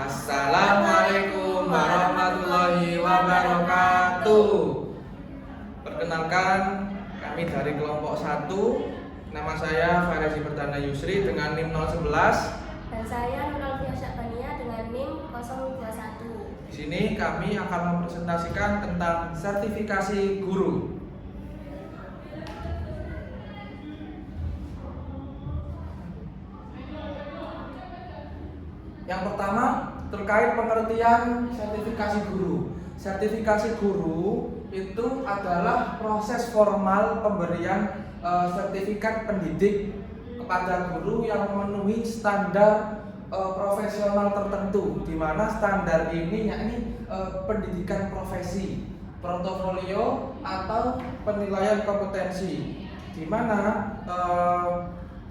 Assalamualaikum warahmatullahi wabarakatuh. Perkenalkan, kami dari kelompok 1. Nama saya Farezi Perdana Yusri dengan NIM 011. Dan saya Nurul Syakbania dengan NIM 021. Di sini kami akan mempresentasikan tentang sertifikasi guru. Yang pertama, terkait pengertian sertifikasi guru. Sertifikasi guru itu adalah proses formal pemberian sertifikat pendidik kepada guru yang memenuhi standar profesional tertentu, di mana standar ini yakni pendidikan profesi, portofolio atau penilaian kompetensi, di mana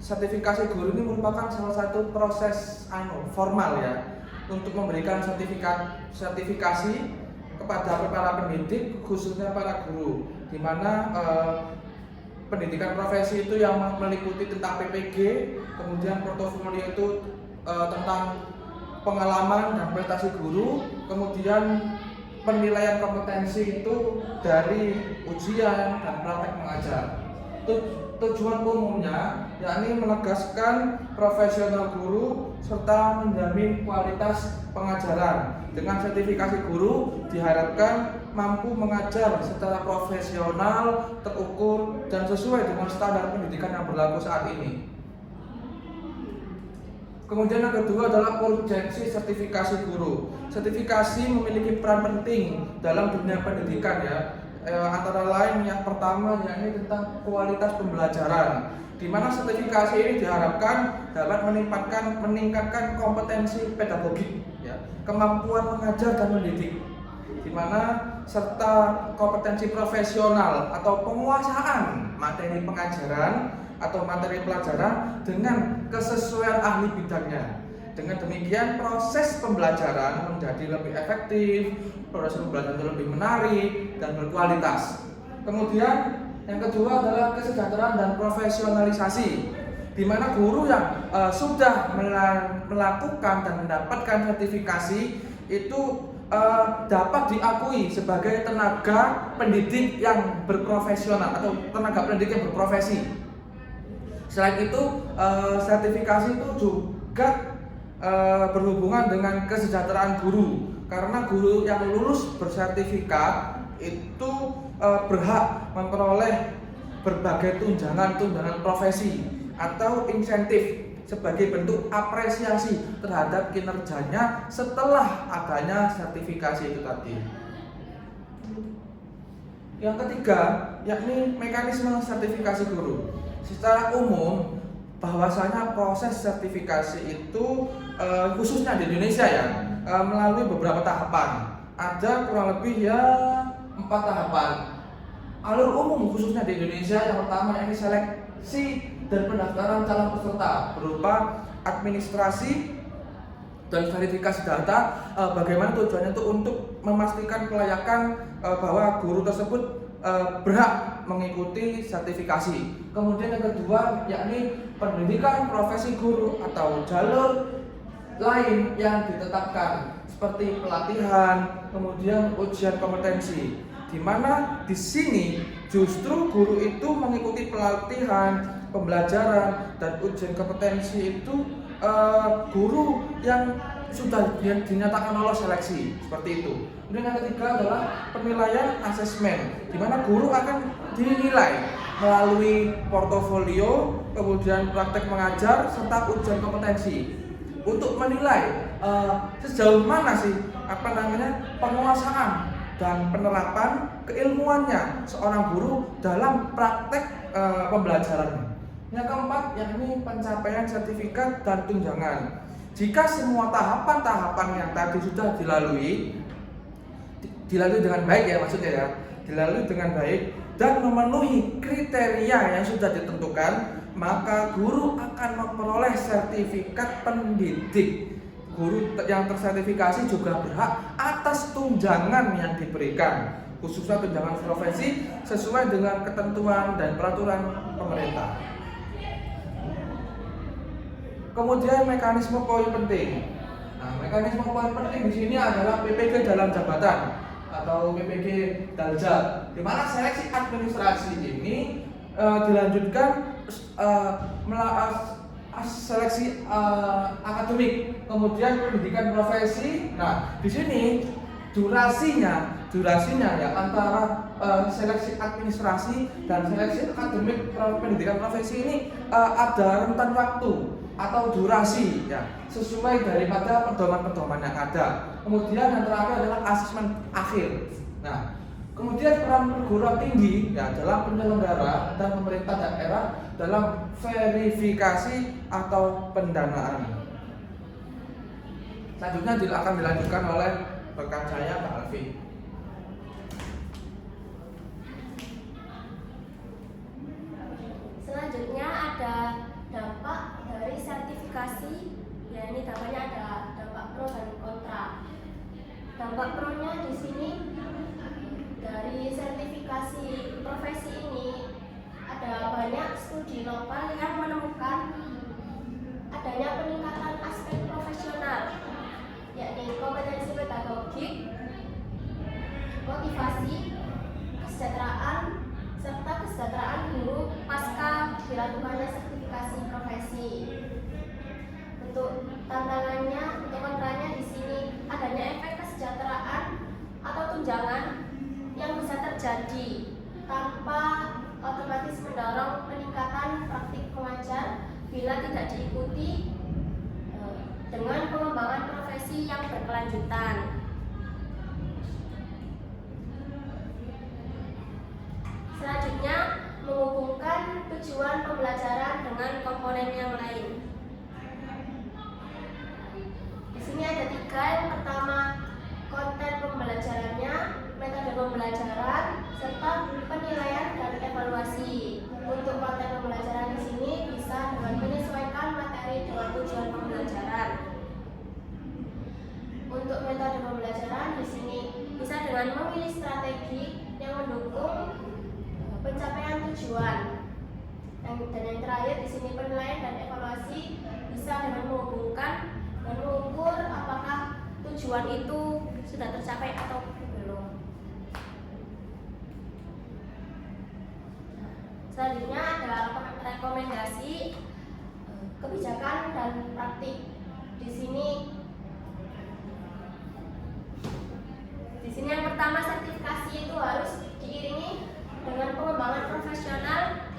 sertifikasi guru ini merupakan salah satu proses formal ya untuk memberikan sertifikasi kepada para pendidik, khususnya para guru, di mana pendidikan profesi itu yang meliputi tentang PPG, kemudian portofolio itu tentang pengalaman dan prestasi guru, kemudian penilaian kompetensi itu dari ujian dan praktek mengajar. Tujuan umumnya yakni menegaskan profesional guru serta menjamin kualitas pengajaran. Dengan sertifikasi guru diharapkan mampu mengajar secara profesional, terukur, dan sesuai dengan standar pendidikan yang berlaku saat ini. Kemudian yang kedua adalah urgensi sertifikasi guru. Sertifikasi memiliki peran penting dalam dunia pendidikan ya. Antara lain yang pertama yakni tentang kualitas pembelajaran, di mana sertifikasi ini diharapkan dapat meningkatkan kompetensi pedagogik, ya, kemampuan mengajar dan mendidik, di mana serta kompetensi profesional atau penguasaan materi pengajaran atau materi pelajaran dengan kesesuaian ahli bidangnya. Dengan demikian proses pembelajaran menjadi lebih efektif, proses pembelajaran lebih menarik dan berkualitas. Kemudian yang kedua adalah kesejahteraan dan profesionalisasi, di mana guru yang sudah melakukan dan mendapatkan sertifikasi itu dapat diakui sebagai tenaga pendidik yang berprofesional atau tenaga pendidik yang berprofesi. Selain itu, sertifikasi itu juga berhubungan dengan kesejahteraan guru, karena guru yang lulus bersertifikat itu berhak memperoleh berbagai tunjangan profesi atau insentif sebagai bentuk apresiasi terhadap kinerjanya setelah adanya sertifikasi itu tadi. Yang ketiga yakni mekanisme sertifikasi guru. Secara umum bahwasanya proses sertifikasi itu khususnya di Indonesia ya melalui beberapa tahapan. Ada kurang lebih 4 tahapan. Alur umum khususnya di Indonesia yang pertama yakni seleksi dan pendaftaran calon peserta berupa administrasi dan verifikasi data. Bagaimana tujuannya itu untuk memastikan kelayakan bahwa guru tersebut berhak mengikuti sertifikasi. Kemudian yang kedua yakni pendidikan profesi guru atau jalur lain yang ditetapkan seperti pelatihan, kemudian ujian kompetensi, di mana di sini justru guru itu mengikuti pelatihan, pembelajaran dan ujian kompetensi itu guru yang sudah dinyatakan lolos seleksi seperti itu. Kemudian yang ketiga adalah penilaian asesmen, di mana guru akan dinilai melalui portofolio, kemudian praktek mengajar serta ujian kompetensi untuk menilai sejauh mana sih penguasaan dan penerapan keilmuannya seorang guru dalam praktek pembelajaran. Yang keempat yakni pencapaian sertifikat dan tunjangan. Jika semua tahapan-tahapan yang tadi sudah dilalui dengan baik ya, maksudnya ya, dilalui dengan baik dan memenuhi kriteria yang sudah ditentukan, maka guru akan memperoleh sertifikat pendidik. Guru yang tersertifikasi juga berhak atas tunjangan yang diberikan, khususnya tunjangan profesi sesuai dengan ketentuan dan peraturan pemerintah. Kemudian mekanisme poin penting. Nah, mekanisme paling penting di sini adalah PPG dalam jabatan atau PPG Dalja, di mana seleksi administrasi ini dilanjutkan seleksi akademik, kemudian pendidikan profesi. Nah, di sini durasinya ya antara seleksi administrasi dan seleksi akademik pendidikan profesi ini ada rentan waktu atau durasi ya, sesuai daripada pedoman-pedoman yang ada. Kemudian yang terakhir adalah asesmen akhir. Nah, kemudian peran perguruan tinggi ya dalam penyelenggara dan pemerintah daerah dalam verifikasi atau pendanaan. Selanjutnya akan dilanjutkan oleh rekan saya, Pak Alfi. Selanjutnya ada dampak dari sertifikasi, ya ini dampaknya ada dampak pro dan kontra. Dampak pro-nya di sini dari sertifikasi profesi ini ada banyak studi lokal yang menemukan adanya peningkatan aspek profesional, yakni kompetensi pedagogik, motivasi, kesejahteraan, serta kesejahteraan guru pasca dilakukannya sertifikasi profesi. Untuk tantangannya, untuk kontranya di sini adanya efek kesejahteraan atau tunjangan yang bisa terjadi tanpa otomatis mendorong peningkatan praktik pengajar bila tidak diikuti dengan pengembangan profesi yang berkelanjutan. Selanjutnya, menghubungkan tujuan pembelajaran dengan komponen yang lain. Di sini ada 3. Yang pertama, konten pembelajarannya, metode pembelajaran, serta penilaian dan evaluasi. Untuk konten pembelajaran di sini bisa dengan menyesuaikan materi dengan tujuan pembelajaran. Untuk metode pembelajaran di sini bisa dengan memilih strategi yang mendukung pencapaian tujuan. Dan yang terakhir di sini penilaian dan evaluasi bisa dengan menghubungkan dan mengukur apakah tujuan itu sudah tercapai atau belum. Selanjutnya ada rekomendasi kebijakan dan praktik. Di sini yang pertama, sertifikasi itu harus diiringi dengan pengembangan profesional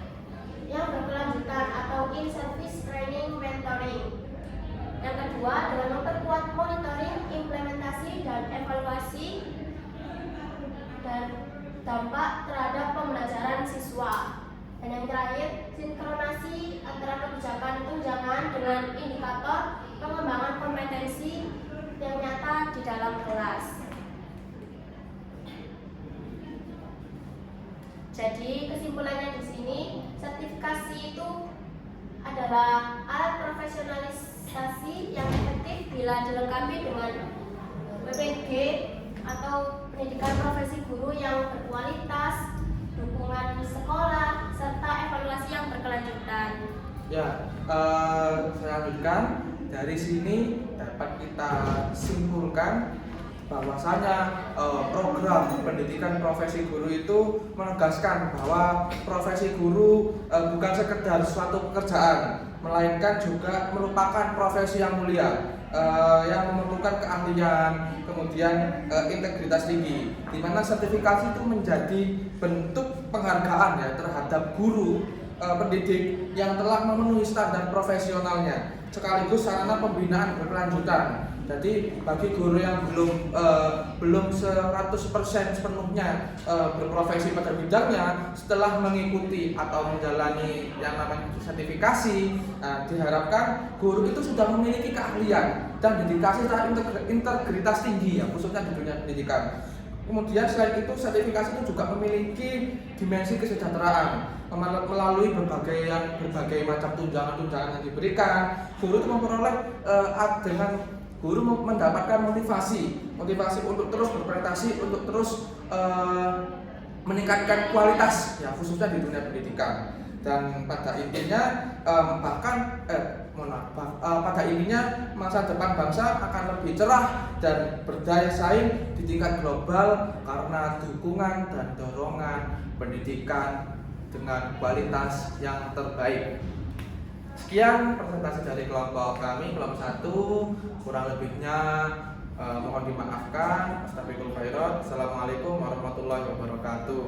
yang berkelanjutan atau in-service training mentoring. Yang kedua, dengan memperkuat monitoring, implementasi, dan evaluasi dan dampak terhadap pembelajaran siswa. Dan yang terakhir, sinkronasi antara kebijakan tunjangan dengan indikator pengembangan kompetensi yang nyata di dalam kelas. Jadi kesimpulannya di sini, sertifikasi itu adalah alat profesionalisasi yang efektif bila dilengkapi dengan PPG atau pendidikan profesi guru yang berkualitas, dukungan sekolah, serta evaluasi yang berkelanjutan. Ya, saya lanjutkan. Dari sini dapat kita simpulkan bahwasanya program pendidikan profesi guru itu menegaskan bahwa profesi guru bukan sekedar suatu pekerjaan, melainkan juga merupakan profesi yang mulia, yang memerlukan keahlian, kemudian integritas tinggi, di mana sertifikasi itu menjadi bentuk penghargaan ya terhadap guru pendidik yang telah memenuhi standar profesionalnya, sekaligus sarana pembinaan berkelanjutan. Jadi bagi guru yang belum 100% sepenuhnya berprofesi pada bidangnya, setelah mengikuti atau menjalani yang namanya sertifikasi, diharapkan guru itu sudah memiliki keahlian dan dedikasi serta integritas tinggi ya, khususnya di dunia pendidikan. Kemudian selain itu, sertifikasi itu juga memiliki dimensi kesejahteraan melalui berbagai macam tunjangan yang diberikan. Guru itu memperoleh guru mendapatkan motivasi untuk terus berprestasi, untuk terus meningkatkan kualitas ya, khususnya di dunia pendidikan. Dan pada intinya bahkan pada intinya masa depan bangsa akan lebih cerah dan berdaya saing di tingkat global karena dukungan dan dorongan pendidikan dengan kualitas yang terbaik. Sekian presentasi dari kelompok kami, kelompok 1. Kurang lebihnya mohon dimaafkan. Astagfirullahaladzim. Assalamualaikum warahmatullahi wabarakatuh.